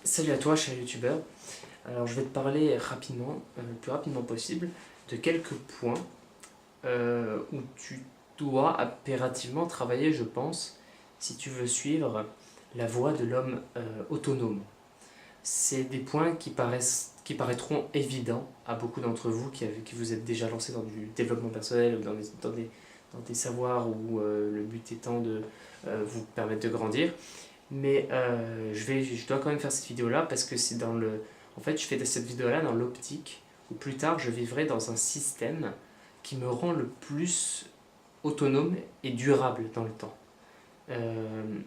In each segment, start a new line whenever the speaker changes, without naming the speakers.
Salut à toi, cher youtubeur. Alors, je vais te parler rapidement, le plus rapidement possible, de quelques points où tu dois impérativement travailler, je pense, si tu veux suivre la voie de l'homme autonome. C'est des points qui paraîtront évidents à beaucoup d'entre vous qui vous êtes déjà lancés dans du développement personnel ou dans des savoirs où le but étant de vous permettre de grandir. Mais je dois quand même faire cette vidéo-là parce que c'est dans le... En fait, je fais cette vidéo-là dans l'optique où plus tard je vivrai dans un système qui me rend le plus autonome et durable dans le temps. Euh,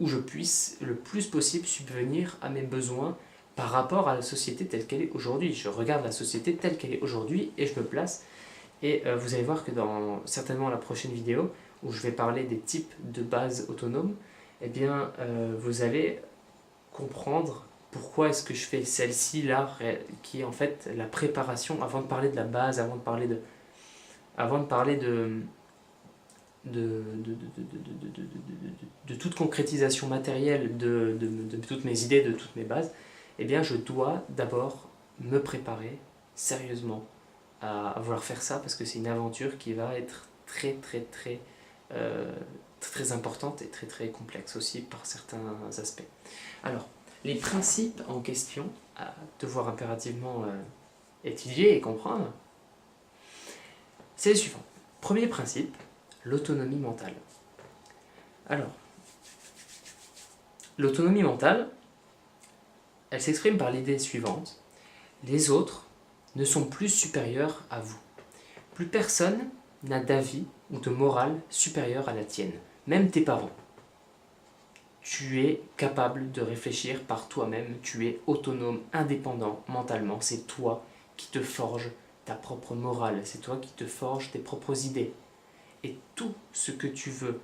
où je puisse le plus possible subvenir à mes besoins par rapport à la société telle qu'elle est aujourd'hui. Je regarde la société telle qu'elle est aujourd'hui et je me place. Et vous allez voir que dans certainement la prochaine vidéo, où je vais parler des types de bases autonomes, eh bien, vous allez comprendre pourquoi est-ce que je fais celle-ci là, qui est en fait la préparation, avant de parler de la base, avant de parler de toute concrétisation matérielle de toutes mes idées, de toutes mes bases, eh bien, je dois d'abord me préparer sérieusement à vouloir faire ça, parce que c'est une aventure qui va être très importante et très complexe aussi par certains aspects. Alors, les principes en question à devoir impérativement étudier et comprendre, c'est les suivants. Premier principe, l'autonomie mentale. Alors, l'autonomie mentale, elle s'exprime par l'idée suivante: les autres ne sont plus supérieurs à vous. Plus personne n'a d'avis ou de morale supérieure à la tienne, même tes parents. Tu es capable de réfléchir par toi-même, tu es autonome, indépendant mentalement, c'est toi qui te forges ta propre morale, c'est toi qui te forges tes propres idées. Et tout ce que tu veux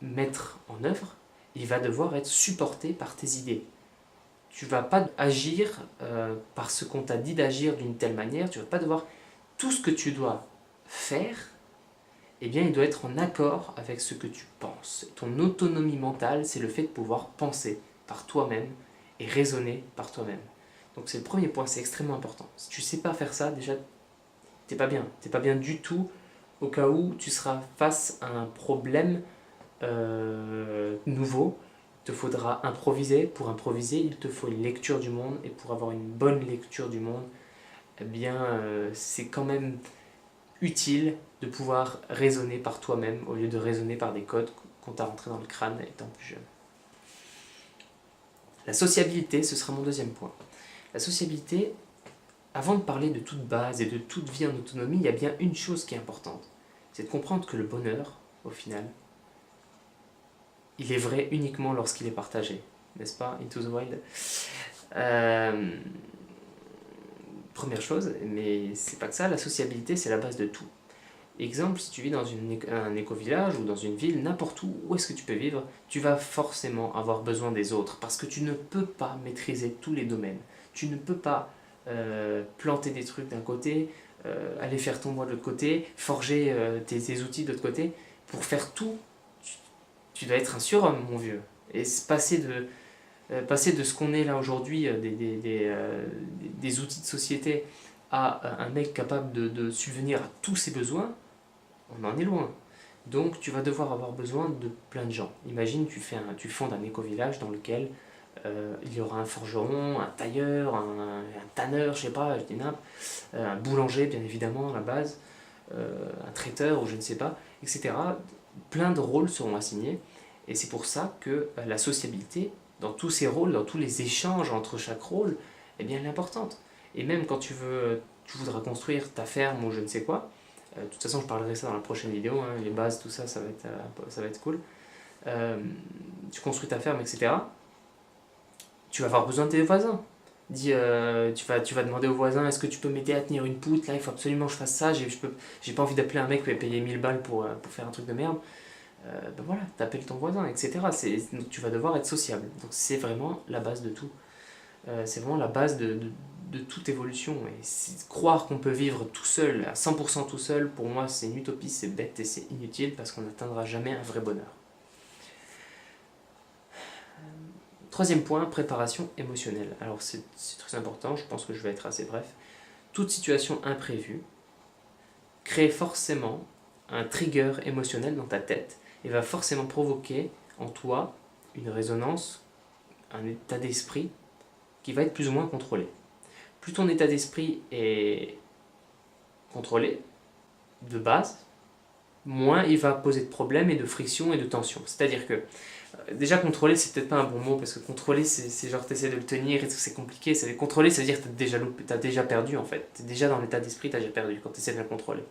mettre en œuvre, il va devoir être supporté par tes idées. Tu ne vas pas agir parce qu'on t'a dit d'agir d'une telle manière, tu ne vas pas devoir... Tout ce que tu dois faire, eh bien, il doit être en accord avec ce que tu penses. Ton autonomie mentale, c'est le fait de pouvoir penser par toi-même et raisonner par toi-même. Donc c'est le premier point, c'est extrêmement important. Si tu ne sais pas faire ça, déjà, t'es pas bien. T'es pas bien du tout au cas où tu seras face à un problème nouveau. Il te faudra improviser. Pour improviser, il te faut une lecture du monde. Et pour avoir une bonne lecture du monde, eh bien, c'est quand même utile de pouvoir raisonner par toi-même au lieu de raisonner par des codes qu'on t'a rentrés dans le crâne étant plus jeune. La sociabilité, ce sera mon deuxième point. La sociabilité, avant de parler de toute base et de toute vie en autonomie, il y a bien une chose qui est importante. C'est de comprendre que le bonheur, au final, il est vrai uniquement lorsqu'il est partagé. N'est-ce pas, Into the Wild? Première chose, mais c'est pas que ça, la sociabilité c'est la base de tout. Exemple, si tu vis dans un éco-village ou dans une ville, n'importe où est-ce que tu peux vivre, tu vas forcément avoir besoin des autres parce que tu ne peux pas maîtriser tous les domaines. Tu ne peux pas planter des trucs d'un côté, aller faire ton bois de l'autre côté, forger tes outils de l'autre côté. Pour faire tout, tu dois être un surhomme, mon vieux. Et passer de ce qu'on est là aujourd'hui, des outils de société, à un mec capable de subvenir à tous ses besoins, on en est loin. Donc tu vas devoir avoir besoin de plein de gens. Imagine, tu fondes un éco-village dans lequel il y aura un forgeron, un tailleur, un tanneur, je sais pas, je dis n'importe, un boulanger bien évidemment à la base, un traiteur ou je ne sais pas, etc. Plein de rôles seront assignés et c'est pour ça que la sociabilité, dans tous ces rôles, dans tous les échanges entre chaque rôle, eh bien, elle est importante. Et même quand tu voudras construire ta ferme ou je ne sais quoi, de toute façon je parlerai de ça dans la prochaine vidéo, hein, les bases, tout ça, ça va être cool. Tu construis ta ferme, etc. Tu vas avoir besoin de tes voisins. Tu vas demander aux voisins, est-ce que tu peux m'aider à tenir une poutre, là il faut absolument que je fasse ça, j'ai pas envie d'appeler un mec qui va payer 1000 balles pour faire un truc de merde. Ben voilà, t'appelles ton voisin, etc. Donc tu vas devoir être sociable. Donc c'est vraiment la base de tout. C'est vraiment la base de toute évolution. Et croire qu'on peut vivre tout seul, à 100% tout seul, pour moi c'est une utopie, c'est bête et c'est inutile parce qu'on n'atteindra jamais un vrai bonheur. Troisième point, préparation émotionnelle. Alors c'est très important, je pense que je vais être assez bref. Toute situation imprévue crée forcément un trigger émotionnel dans ta tête et va forcément provoquer en toi une résonance, un état d'esprit qui va être plus ou moins contrôlé. Plus ton état d'esprit est contrôlé, de base, moins il va poser de problèmes et de friction et de tension. C'est-à-dire que, déjà contrôler, c'est peut-être pas un bon mot, parce que contrôler, c'est genre t'essaies de le tenir et c'est compliqué. Contrôler, ça veut dire que t'as déjà perdu en fait. T'es déjà dans l'état d'esprit, t'as déjà perdu quand t'essaies de le contrôler.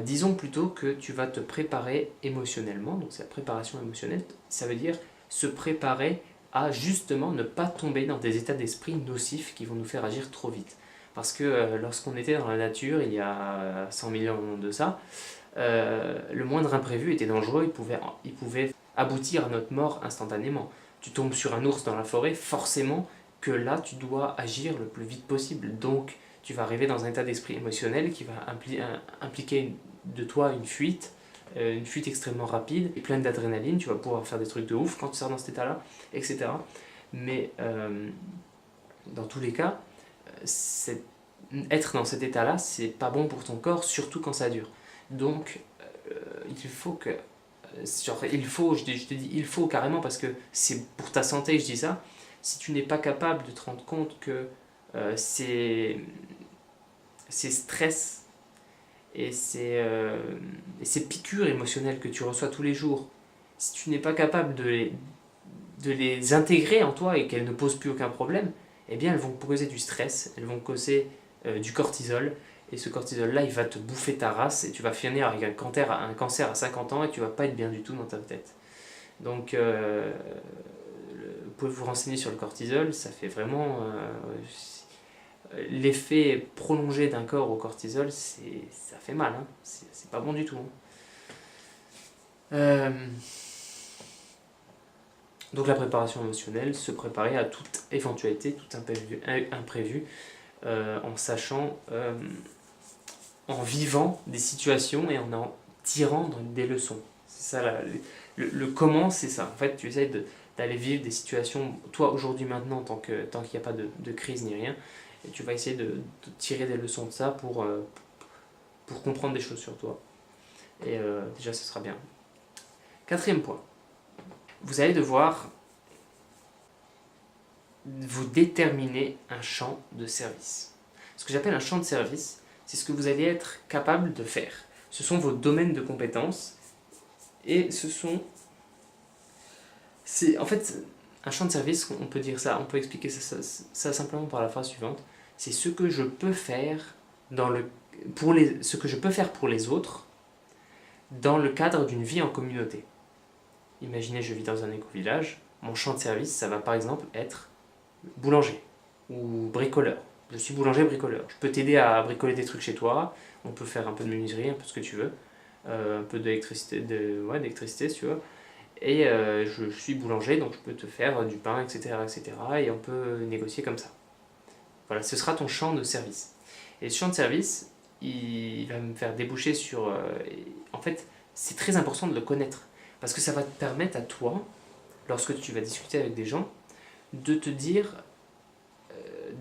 Disons plutôt que tu vas te préparer émotionnellement, donc c'est la préparation émotionnelle, ça veut dire se préparer à justement ne pas tomber dans des états d'esprit nocifs qui vont nous faire agir trop vite. Parce que lorsqu'on était dans la nature, il y a 100 millions de ça, le moindre imprévu était dangereux, il pouvait aboutir à notre mort instantanément. Tu tombes sur un ours dans la forêt, forcément que là tu dois agir le plus vite possible. Donc tu vas arriver dans un état d'esprit émotionnel qui va impliquer de toi une fuite extrêmement rapide, et pleine d'adrénaline, tu vas pouvoir faire des trucs de ouf quand tu sors dans cet état-là, etc. Mais dans tous les cas, être dans cet état-là, c'est pas bon pour ton corps, surtout quand ça dure. Donc, il faut que... je te dis il faut carrément parce que c'est pour ta santé que je dis ça. Si tu n'es pas capable de te rendre compte que ces stress et ces piqûres émotionnelles que tu reçois tous les jours, si tu n'es pas capable de les intégrer en toi et qu'elles ne posent plus aucun problème, eh bien elles vont causer du stress, elles vont causer du cortisol, et ce cortisol-là, il va te bouffer ta race et tu vas finir avec un cancer à 50 ans et tu vas pas être bien du tout dans ta tête. Donc, vous pouvez vous renseigner sur le cortisol, ça fait vraiment... l'effet prolongé d'un corps au cortisol, ça fait mal, hein. C'est pas bon du tout. Hein. Donc la préparation émotionnelle, se préparer à toute éventualité, tout imprévu, en sachant, en vivant des situations et en tirant des leçons. C'est ça, le comment, c'est ça. En fait, tu essaies d'aller vivre des situations, toi aujourd'hui maintenant, tant qu'il n'y a pas de crise ni rien, et tu vas essayer de tirer des leçons de ça pour comprendre des choses sur toi. Et déjà, ce sera bien. Quatrième point. Vous allez devoir vous déterminer un champ de service. Ce que j'appelle un champ de service, c'est ce que vous allez être capable de faire. Ce sont vos domaines de compétences et c'est en fait un champ de service, on peut dire ça, on peut expliquer ça simplement par la phrase suivante. C'est ce que je peux faire ce que je peux faire pour les autres dans le cadre d'une vie en communauté. Imaginez, je vis dans un éco-village, mon champ de service, ça va par exemple être boulanger ou bricoleur. Je suis boulanger-bricoleur. Je peux t'aider à bricoler des trucs chez toi, on peut faire un peu de menuiserie, un peu ce que tu veux, un peu d'électricité, d'électricité si tu veux. Et je suis boulanger, donc je peux te faire du pain, etc., etc. Et on peut négocier comme ça. Voilà, ce sera ton champ de service. Et ce champ de service, il va me faire déboucher sur... en fait, c'est très important de le connaître. Parce que ça va te permettre à toi, lorsque tu vas discuter avec des gens, de te dire,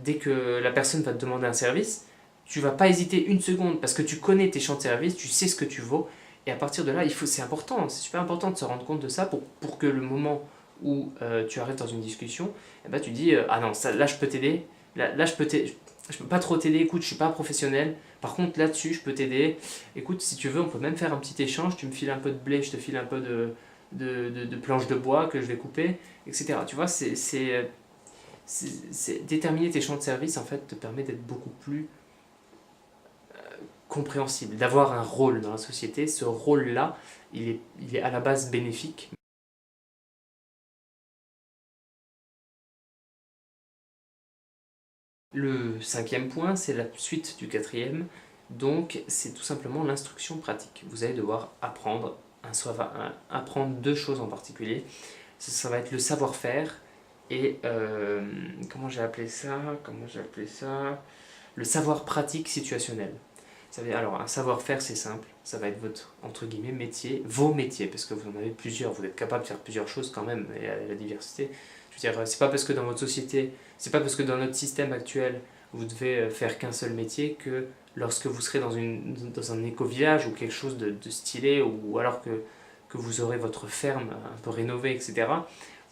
dès que la personne va te demander un service, tu vas pas hésiter une seconde parce que tu connais tes champs de service, tu sais ce que tu vaux, et à partir de là, c'est important, c'est super important de se rendre compte de ça pour que le moment où tu arrives dans une discussion, eh ben, tu dis ah non, ça, là je peux t'aider, là je peux pas trop t'aider, écoute, je suis pas un professionnel, par contre là-dessus je peux t'aider, écoute, si tu veux, on peut même faire un petit échange, tu me files un peu de blé, je te file un peu de planches de bois que je vais couper, etc. Tu vois, déterminer tes champs de service en fait te permet d'être beaucoup plus compréhensible, d'avoir un rôle dans la société. Ce rôle-là, il est à la base bénéfique. Le cinquième point, c'est la suite du quatrième, donc c'est tout simplement l'instruction pratique. Vous allez devoir apprendre apprendre deux choses en particulier. Ça va être le savoir-faire et comment j'ai appelé ça le savoir pratique situationnel. Alors, un savoir-faire, c'est simple. Ça va être votre, entre guillemets, métier, vos métiers, parce que vous en avez plusieurs. Vous êtes capable de faire plusieurs choses quand même, et la diversité. Je veux dire, c'est pas parce que dans votre société, c'est pas parce que dans notre système actuel, vous devez faire qu'un seul métier que lorsque vous serez dans un éco-village ou quelque chose de stylé, ou alors que vous aurez votre ferme un peu rénovée, etc.,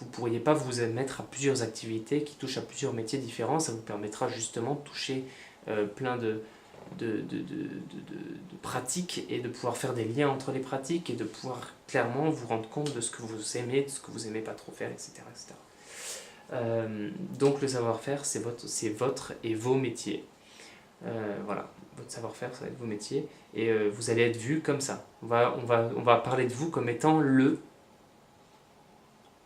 vous ne pourriez pas vous mettre à plusieurs activités qui touchent à plusieurs métiers différents. Ça vous permettra justement de toucher plein de pratiques et de pouvoir faire des liens entre les pratiques et de pouvoir clairement vous rendre compte de ce que vous aimez, de ce que vous aimez pas trop faire, etc. etc. Donc le savoir-faire, c'est votre et vos métiers. Voilà, votre savoir-faire, ça va être vos métiers. Et vous allez être vu comme ça. On va parler de vous comme étant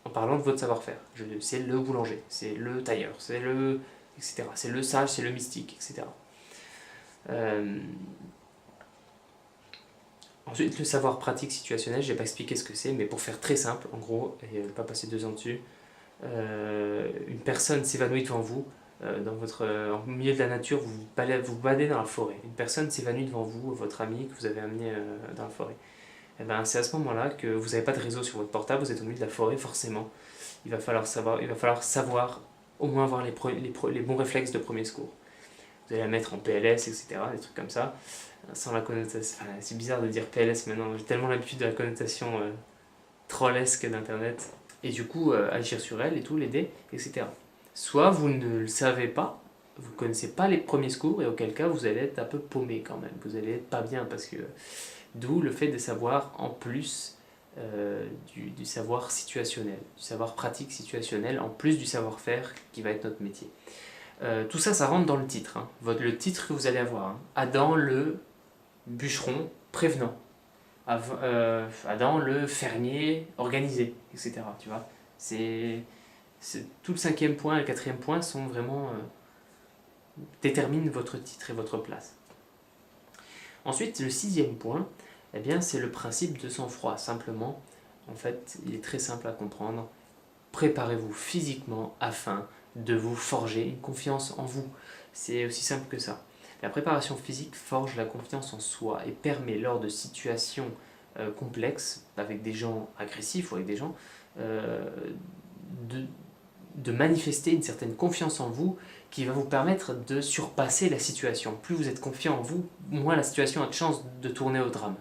en parlant de votre savoir-faire. C'est le boulanger, c'est le tailleur, c'est le... etc. C'est le sage, c'est le mystique, etc. Ensuite, le savoir pratique situationnel, je n'ai pas expliqué ce que c'est, mais pour faire très simple, en gros, et ne pas passer 2 ans dessus, une personne s'évanouit devant vous, au milieu de la nature, vous vous baladez dans la forêt. Une personne s'évanouit devant vous, votre ami que vous avez amené dans la forêt. Et ben, c'est à ce moment-là que vous n'avez pas de réseau sur votre portable, vous êtes au milieu de la forêt, forcément. Il va falloir savoir au moins avoir les bons réflexes de premier secours. Vous allez la mettre en PLS, etc., des trucs comme ça, sans la connotation. Enfin, c'est bizarre de dire PLS maintenant, j'ai tellement l'habitude de la connotation trollesque d'Internet. Et du coup, agir sur elle et tout, l'aider, etc. Soit vous ne le savez pas, vous ne connaissez pas les premiers secours, et auquel cas vous allez être un peu paumé quand même. Vous allez être pas bien, parce que. D'où le fait de savoir en plus du savoir situationnel, du savoir pratique situationnel, en plus du savoir-faire qui va être notre métier. Tout ça, ça rentre dans le titre. Hein. Le titre que vous allez avoir. Hein. Adam le bûcheron prévenant. Adam le fermier organisé, etc. Tu vois, tout le 5e point et le 4e point sont vraiment déterminent votre titre et votre place. Ensuite, le 6e point, eh bien, c'est le principe de sang-froid. Simplement, en fait, il est très simple à comprendre. Préparez-vous physiquement afin de vous forger une confiance en vous. C'est aussi simple que ça. La préparation physique forge la confiance en soi et permet lors de situations complexes, avec des gens agressifs ou avec des gens, de manifester une certaine confiance en vous qui va vous permettre de surpasser la situation. Plus vous êtes confiant en vous, moins la situation a de chance de tourner au drame.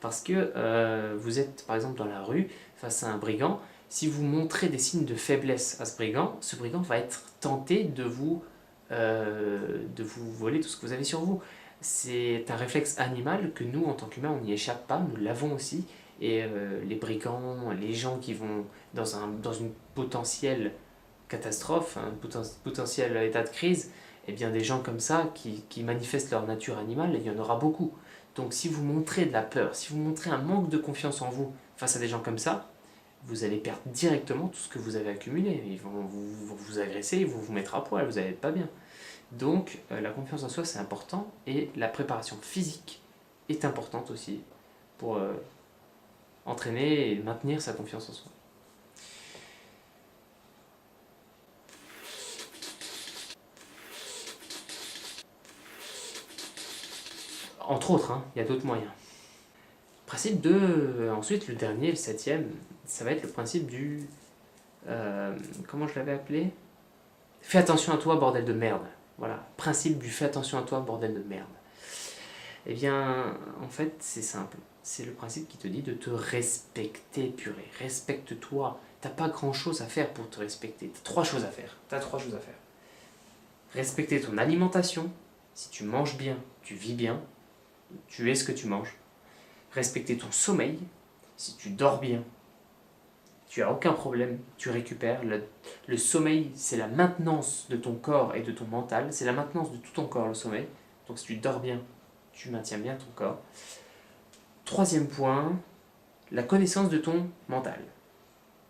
Parce que vous êtes par exemple dans la rue face à un brigand, si vous montrez des signes de faiblesse à ce brigand va être tenté de vous voler tout ce que vous avez sur vous. C'est un réflexe animal que nous, en tant qu'humains, on n'y échappe pas, nous l'avons aussi. Et les brigands, les gens qui vont dans une potentielle catastrophe, un potentiel état de crise, eh bien des gens comme ça qui manifestent leur nature animale, il y en aura beaucoup. Donc si vous montrez de la peur, si vous montrez un manque de confiance en vous face à des gens comme ça, vous allez perdre directement tout ce que vous avez accumulé. Ils vont vous agresser, ils vont vous mettre à poil, vous n'allez être pas bien. Donc la confiance en soi c'est important et la préparation physique est importante aussi pour entraîner et maintenir sa confiance en soi. Entre autres, hein, il y a d'autres moyens. Principe de... ensuite, le dernier, le 7e, ça va être le principe du... comment je l'avais appelé? Fais attention à toi, bordel de merde. Voilà, principe du fais attention à toi, bordel de merde. Eh bien, en fait, c'est simple. C'est le principe qui te dit de te respecter, purée. Respecte-toi. T'as pas grand-chose à faire pour te respecter. T'as 3 choses à faire. Respecter ton alimentation. Si tu manges bien, tu vis bien. Tu es ce que tu manges. Respecter ton sommeil. Si tu dors bien, tu n'as aucun problème, tu récupères. Le sommeil, c'est la maintenance de ton corps et de ton mental. C'est la maintenance de tout ton corps, le sommeil. Donc si tu dors bien, tu maintiens bien ton corps. 3e point, la connaissance de ton mental.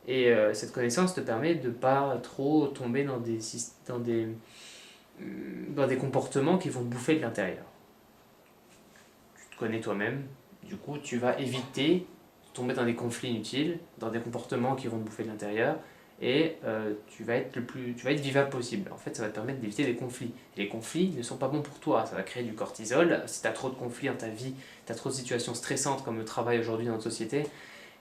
Et cette connaissance te permet de ne pas trop tomber dans des comportements qui vont te bouffer de l'intérieur. Tu te connais toi-même, du coup tu vas éviter de tomber dans des conflits inutiles, dans des comportements qui vont te bouffer de l'intérieur, et tu vas être vivable possible. En fait, ça va te permettre d'éviter des conflits. Et les conflits ne sont pas bons pour toi, ça va créer du cortisol. Si tu as trop de conflits dans ta vie, tu as trop de situations stressantes comme le travail aujourd'hui dans notre société,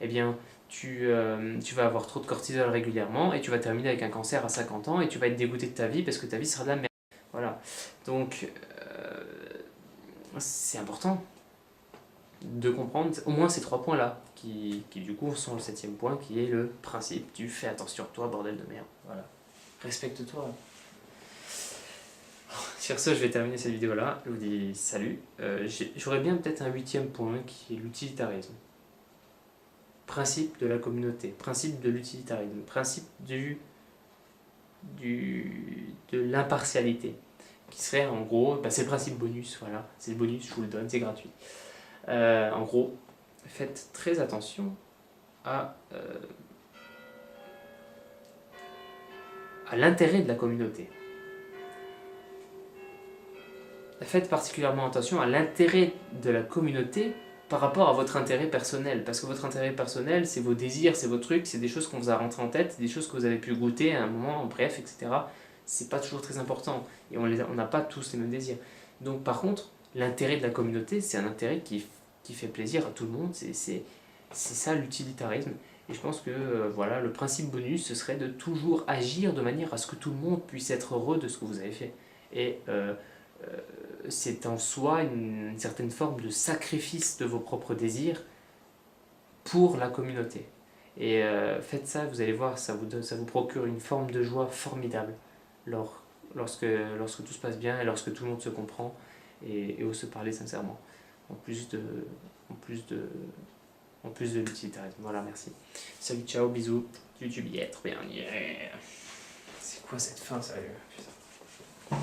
eh bien, tu vas avoir trop de cortisol régulièrement et tu vas terminer avec un cancer à 50 ans et tu vas être dégoûté de ta vie parce que ta vie sera de la merde. Voilà. Donc, c'est important de comprendre au moins ces 3 points-là, qui du coup sont le 7e point, qui est le principe du fais attention à toi, bordel de merde. Voilà. Respecte-toi. Sur ce, je vais terminer cette vidéo-là. Je vous dis salut. J'aurais bien peut-être un 8e point qui est l'utilitarisme. Principe de la communauté, principe de l'utilitarisme, principe de l'impartialité, qui serait en gros, c'est le principe bonus, voilà, c'est le bonus, je vous le donne, c'est gratuit. En gros, faites très attention à l'intérêt de la communauté. Faites particulièrement attention à l'intérêt de la communauté par rapport à votre intérêt personnel. Parce que votre intérêt personnel, c'est vos désirs, c'est vos trucs, c'est des choses qu'on vous a rentrées en tête, des choses que vous avez pu goûter à un moment, bref, etc. C'est pas toujours très important. Et on n'a pas tous les mêmes désirs. Donc par contre, l'intérêt de la communauté, c'est un intérêt qui fait plaisir à tout le monde. C'est ça l'utilitarisme. Et je pense que voilà, le principe bonus, ce serait de toujours agir de manière à ce que tout le monde puisse être heureux de ce que vous avez fait. Et c'est en soi une certaine forme de sacrifice de vos propres désirs pour la communauté. Et faites ça, vous allez voir, ça vous procure une forme de joie formidable lorsque tout se passe bien et lorsque tout le monde se comprend et ose se parler sincèrement. En plus de l'utilitarisme. Voilà, merci. Salut, ciao, bisous. YouTube y est, trop bien. Yeah. C'est quoi cette fin, sérieux? Putain.